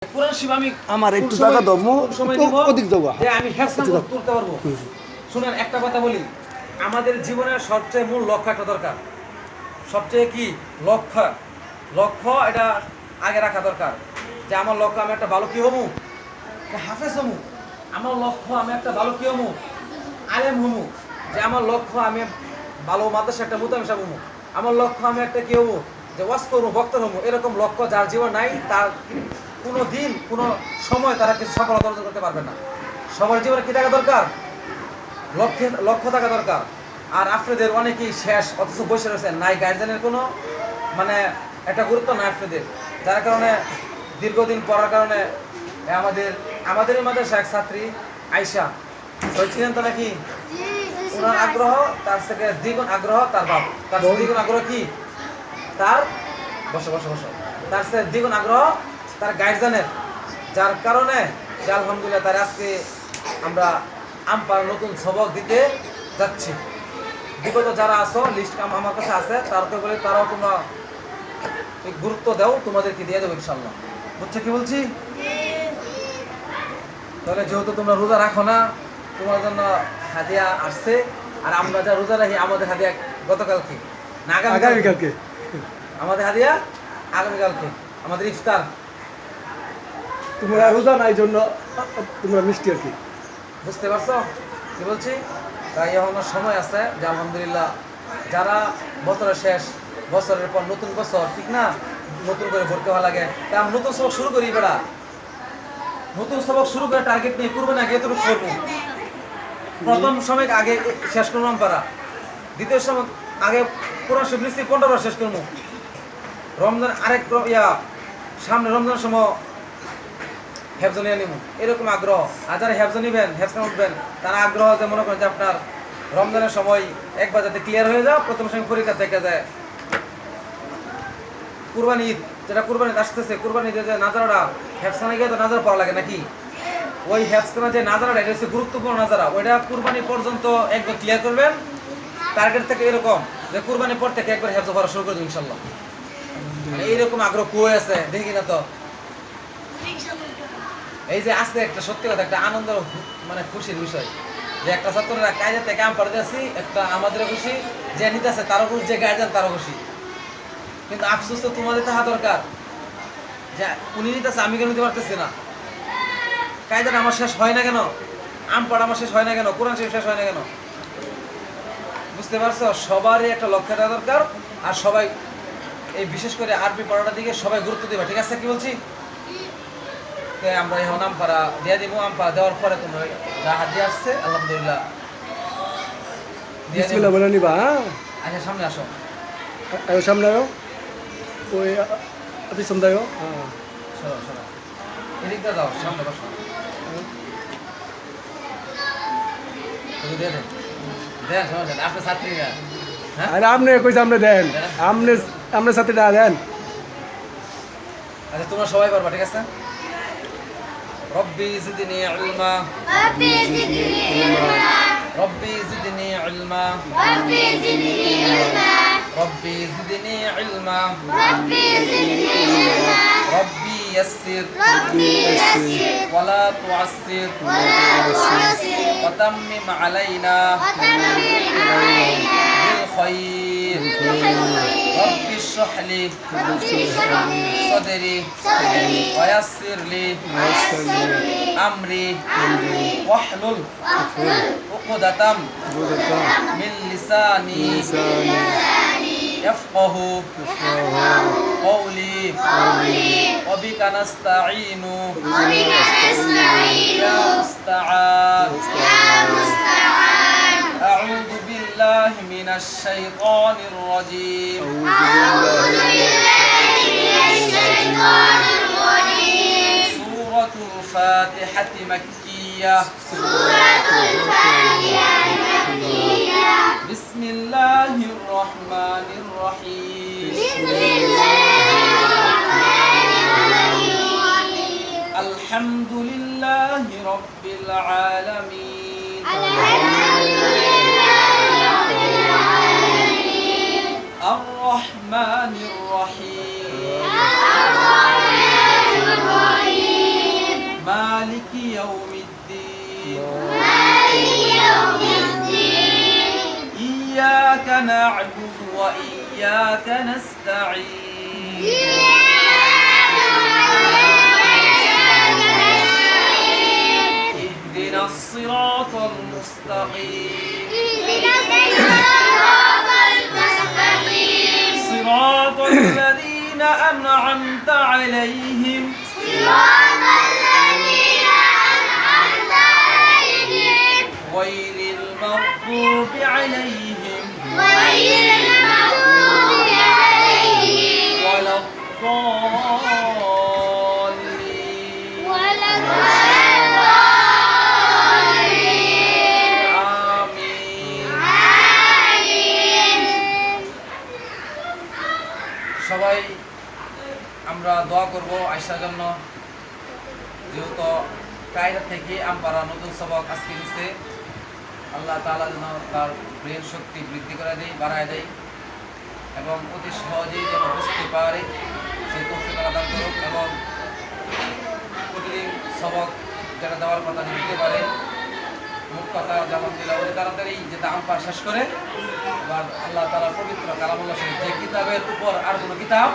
কোরআন শিব আমি আমার একটু টাকা দাও অধিক দেবো যে আমি হ্যাপসান তুলতে পারবো। শুনেন একটা কথা বলি, আমাদের জীবনের সবচেয়ে মূল লক্ষ্য একটা দরকার। সবচেয়ে কি লক্ষ্য, লক্ষ্য এটা আগে রাখা দরকার। যে আমার লক্ষ্য আমি একটা ভালো কি হমু, হাফেজ হমু। আমার লক্ষ্য আমি একটা ভালো কি হমু, আলেম হমু। যে আমার লক্ষ্য আমি ভালো মাদ্রাসা একটা মুতামিশা হমু। আমার লক্ষ্য আমি একটা কি হমু, যে ওয়াজ করবো, বক্তা হমু। এরকম লক্ষ্য যার জীবন নাই তার কোনো দিন কোনো সময় তারা কিছু সফলতা অর্জন করতে পারবে না। সবার জীবনে কি থাকা দরকার, লক্ষ্য থাকা দরকার। আর আপনাদের অনেকেই শেষ, অথচ বসে রয়েছেন, নাই গার্জেনের কোনো মানে একটা গুরুত্ব নাই আপনাদের, যার কারণে দীর্ঘদিন পড়ার কারণে আমাদের মাদ্রাসা এক ছাত্রী আয়শা ছিলেন তো নাকি, ওনার আগ্রহ তার থেকে দ্বিগুণ আগ্রহ তার বাপ, তার দ্বিগুণ আগ্রহ কি তার বসো বসো বসো তার থেকে দ্বিগুণ আগ্রহ তার গার্জেনের, যার কারণে যে আলহামদুলিল্লাহ তার আজকে আমরা আমপার নতুন সবক দিতে যাচ্ছি। বিগত যারা আছো লিস্ট আমার কাছে আছে, তারকে বলে তারাও তোমরা গুরুত্ব দাও, তোমাদেরকে দিয়ে দেবো ইনশাল্লাহ। বুঝছো কি বলছি? তাহলে যেহেতু তোমরা রোজা রাখো না, তোমার জন্য হাদিয়া আসছে। আর আমরা যা রোজা রাখি আমাদের হাদিয়া গতকালকে না আগামীকালকে, আমাদের হাদিয়া আগামীকালকে, আমাদের ইফতার। তোমরা রোজা নাই জন্য তোমরা মিষ্টি আর কি, বুঝতে পারছো কি বলছি? তাই এখনো সময় আছে যে আলহামদুলিল্লাহ যারা বছরের শেষ, বছরের পর নতুন বছর, ঠিক না, নতুন করে ভর্তি হওয়া লাগে। তাই আমি নতুন সবক শুরু করি বেড়া, নতুন সবক শুরু করে টার্গেট নিয়ে করবো না, আগে তো করবো। প্রথম সময় আগে শেষ করলাম পারা, দ্বিতীয় সময় আগে পুরো সব নিশ্চয়ই 15 শেষ করবো। রমজান আরেক সামনে রমজানের সময় হেফজন নিয়ে নিব, এরকম আগ্রহ। আর যারা হেফজন নিবেন, হেফজন উঠবেন, তারা আগ্রহ যে মনে করেন যে আপনার রমজানের সময় একবার যাতে ক্লিয়ার হয়ে যাও, প্রথম সময় পরীক্ষা থেকে যায়। কুরবানি ঈদ, যেটা কুরবানি আসতেছে, কুরবানি ঈদে যে নাজারাটা হেফসানে গিয়ে তো নাজারা পড়া লাগে নাকি, ওই হেফসানা যে নাজারাটা এটা হচ্ছে গুরুত্বপূর্ণ নাজারা, ওইটা কুরবানি পর্যন্ত একবার ক্লিয়ার করবেন। টার্গেট থেকে এরকম যে কুরবানি পর থেকে একবার হেফজ পড়া শুরু করে দেবো ইনশাল্লাহ। এইরকম আগ্রহ কই আছে দেখি না তো। এই যে আজকে একটা সত্যি কথা, একটা আনন্দ মানে খুশির বিষয় যে একটা ছাত্ররা কাজে থেকে কাম করে যাচ্ছি, একটা আমাদেরও খুশি, যে নিতেছে তারও খুশি, যে গার্জেন তারও খুশি। কিন্তু আফসোস তো তোমাদের থাকা দরকার যে উনি নিতেছে আমি কেন নিতে পারতেছি না। কায়দাটা আমার শেষ হয় না কেন, আম পড়া আমার শেষ হয় না কেন, কোরআন শেষ হয় না কেন? বুঝতে পারছো? সবারই একটা লক্ষ্য থাকা দরকার। আর সবাই এই বিশেষ করে আরবি পড়াটার দিকে সবাই গুরুত্ব দিবা, ঠিক আছে? কি বলছি? আমরা এখন আমপাড়া দিয়ে দিব, আমপাড়া দেওয়ার পরে তোমরা যা হাত দিয়ে আসছে আলহামদুলিল্লাহ বিসমিল্লাহ বলে নিবা। হ্যাঁ, আচ্ছা সামনে আসো, সামনে আয়ো, ওই পিছন দাও। হ্যাঁ, সরো সরো, এদিকটা যাও, সামনে বসো। দেন দেন সমস্যা নেই, আপনার ছাত্রীরা। হ্যাঁ, আরে আপনি কইছে আপনি দেন, আপনি সাথে দেন। আচ্ছা তোমরা সবাই পারবা, ঠিক আছে? রব্বি জিদনি ইলমা, ربي زدني علما রব্বি জিদনি ইলমা, ربي زدني علما রব্বি জিদনি ইলমা, ربي زدني علما রব্বি ইয়াসসির ربي يسر ওয়ালা তুআসসির ولا تعسر ওয়াতাম্মিম আলাইনা وتمم علينا বিল খায়র। রব্বি ইশরাহ লি رب اشرح لي صدري صدري ويسر لي ويسر لي أمري أمري واحلل واحلل عقدة من لساني يفقه قولي وبك نستعين وبك نستعين يا مستعان. يا مستعان أعوذ بالله من الشيطان الرجيم. أعوذ بالله من الشيطان الرجيم سورة الفاتحة مكية. سورة الفاتحة مكية بسم الله الرحمن الرحيم. بسم الله الرحمن الرحيم الحمد لله رب العالمين. الحمد لله رب العالمين الرحمن الرحيم. الرحمن الرحيم نعبد وإياك نستعين اهدنا الصراط المستقيم صراط الذين أنعمت عليهم غير المغضوب عليهم ولا الضالين آمين সবাই আমরা দোয়া করব আয়েশার জন্য, যেহেতু কায়দা থেকে আমপারা নতুন সবক আজকে নিচ্ছে। আল্লাহ তাআলা যেন তার ব্রেন শক্তি বৃদ্ধি করে দেয়, বাড়ায় দেয় এবং অতি সহজেই যেন বুঝতে পারে সেই তৌফিক আল্লাহ দান করুক এবং প্রতিদিন সবক যারা দেওয়ার কথা দিতে পারে, মুখ কথা যেমন দিলে অতি তাড়াতাড়ি যেটা আমপার শেষ করে। এবার আল্লাহ তাআলা পবিত্র কালামুল্লাহ শরীফ, যে কিতাবের উপর আর কোনো কিতাব,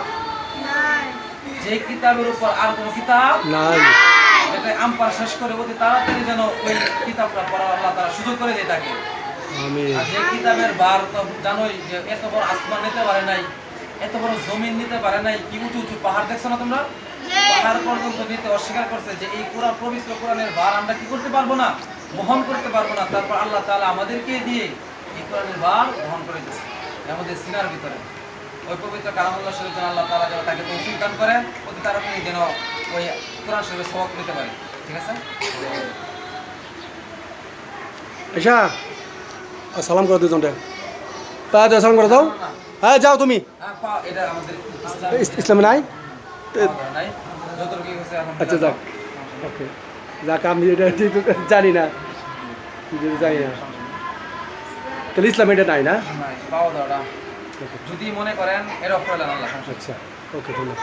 যে কিতাবের উপর আর কোনো কিতাব নাই, যেটা আমপার শেষ করে অতি তাড়াতাড়ি যেন ওই কিতাবটা পড়ার আল্লাহ তাআলা সুযোগ করে দিয়ে থাকে। আমিন। আর যে কিতাবের বার তো জানোই যে এত বড় আসমান নিতে পারে নাই, এত বড় জমিন নিতে পারে নাই, কি উঁচু উঁচু পাহাড় দেখছো না তোমরা? পাহাড় পর্যন্ত নিতে অস্বীকার করছে যে এই কোরআন, পবিত্র কোরআনের বার আমরা কি করতে পারবো না, বহন করতে পারবো না। তারপর আল্লাহ তাআলা আমাদেরকে দিয়ে এই কোরআনের বার বহন করে দিচ্ছে আমাদের সিনার ভিতরে। ওই পবিত্র কালামুল্লাহ শরীফ যেন আল্লাহ তাআলা যেন তাকে তৌফিক দান করেন, অতি তাড়াতাড়ি যেন ওই কোরআন শরীফের সবক নিতে পারে। ঠিক আছে? আচ্ছা, সালাম করো দুজনটা। তা যাও, সালাম করে দাও। হ্যাঁ যাও তুমি। হ্যাঁ, এটা আমাদের ইসলামে নাই। নাই যতটুকু হচ্ছে এখন। আচ্ছা যাক, ওকে যাক, আমি এটা যেহেতু জানি না, যেহেতু জানি না, তাহলে ইসলাম এটা নাই না। নাই পাওয়া দাওয়া যদি মনে করেন এর অফ করলেন আল্লাহ। আচ্ছা, ওকে ধন্যবাদ।